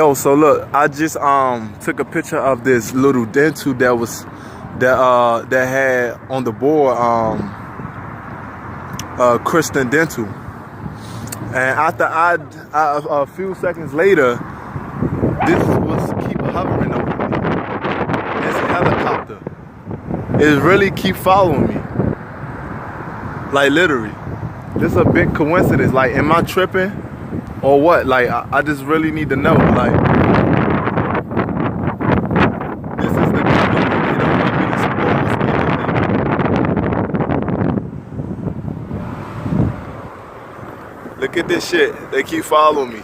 Oh, so look, I just took a picture of this little dental that had on the board Christian Dental, and after a few seconds later, this was keep hovering over me. This helicopter, it really keep following me, like literally. This is a big coincidence. Like, am I tripping or what? Like, I just really need to know. Like, this is the government. They don't want me to expose anything. Look at this shit. They keep following me.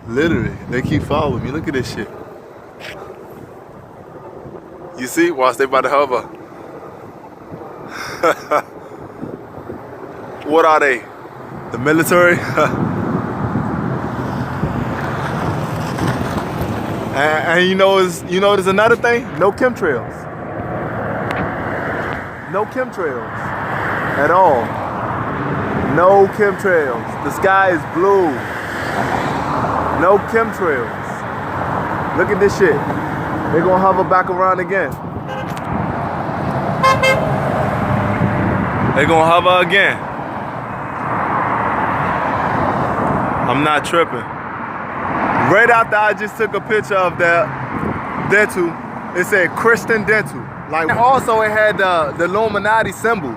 Literally, they keep following me. Look at this shit. You see? Watch, they about to hover. What are they? The military? and you know there's another thing? No chemtrails. No chemtrails at all. No chemtrails. The sky is blue. No chemtrails. Look at this shit. They're gonna hover back around again. They're gonna hover again. I'm not tripping. Right after I just took a picture of that dental, it said Christian Dental. Like, also it had the Illuminati symbol.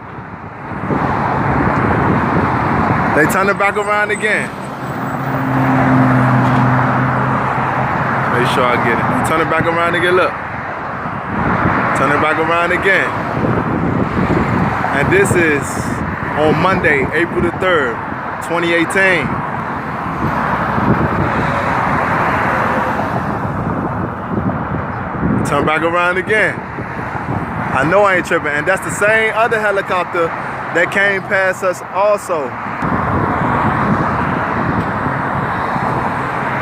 They turn it back around again. Make sure I get it. Turn it back around again, look. Turn it back around again. And this is on Monday, April the 3rd, 2018. Turn back around again. I know I ain't tripping. And that's the same other helicopter that came past us also.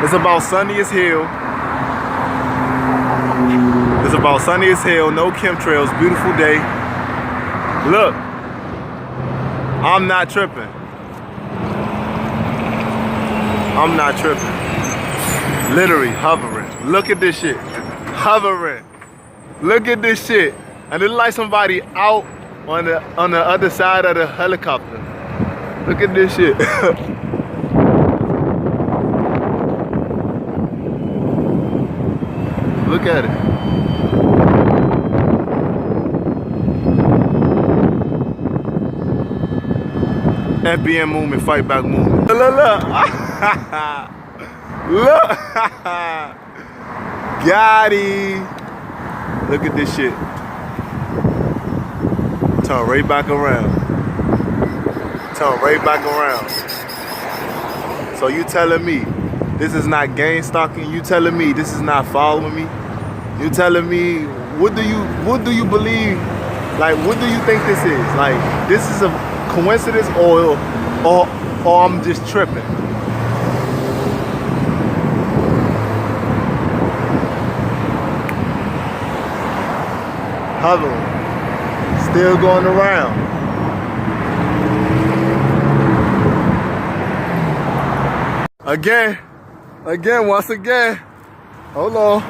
It's about sunny as hell. It's about sunny as hell, no chemtrails, beautiful day. Look, I'm not tripping. I'm not tripping. Literally hovering. Look at this shit. Hovering. Look at this shit. And it's like somebody out on the other side of the helicopter. Look at this shit. Look at it. FBM movement, fight back movement. Look, look. Look. Got him. Look at this shit. Turn right back around. Turn right back around. So you telling me this is not game stalking? You telling me this is not following me? You telling me what do you believe? Like, what do you think this is? Like, this is a coincidence or I'm just tripping? Hovering. Still going around. Again, once again. Hold on.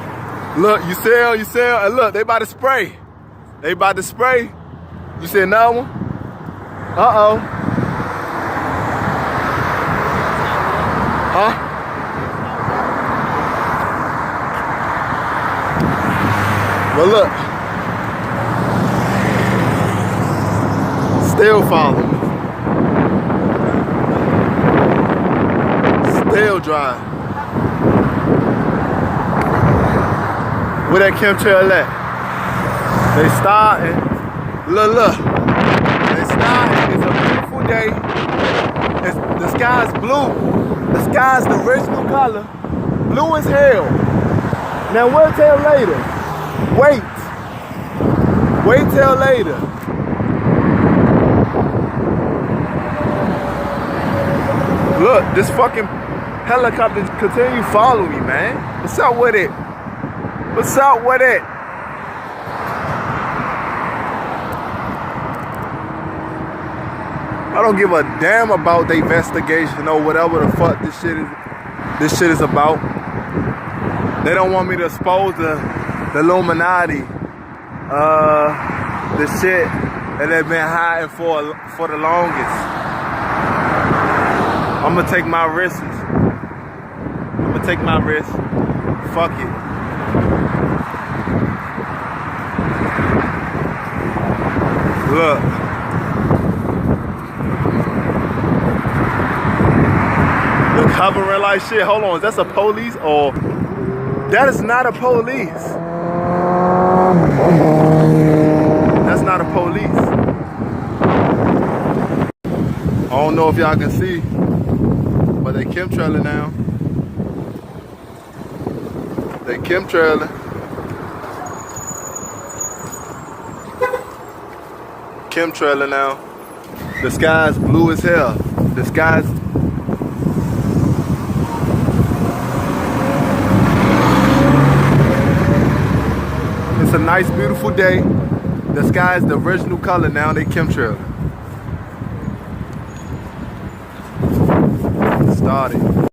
Look, you sell, and look, they about to spray. They about to spray. You see another one? Uh-oh. Huh? Well, look. Still following me. Still drive. Where that chemtrail at? They starting. Look. They starting. It's a beautiful day. The sky's blue. The sky's the original color. Blue as hell. Now we'll tell later. Wait till later. Look, this fucking helicopter continue following me, man. What's up with it? What's up with it? I don't give a damn about the investigation or whatever the fuck this shit is about. They don't want me to expose the Illuminati, the shit that they've been hiding for the longest. I'm gonna take my risks. Fuck it. Look. Look, hovering like shit. Hold on, is that a police or? That is not a police. That's not a police. I don't know if y'all can see, but they chemtrailing now. They chemtrailing. Chemtrailing now. The sky's blue as hell. The sky's It's a nice, beautiful day. The sky is the original color now. They chemtrail. Started.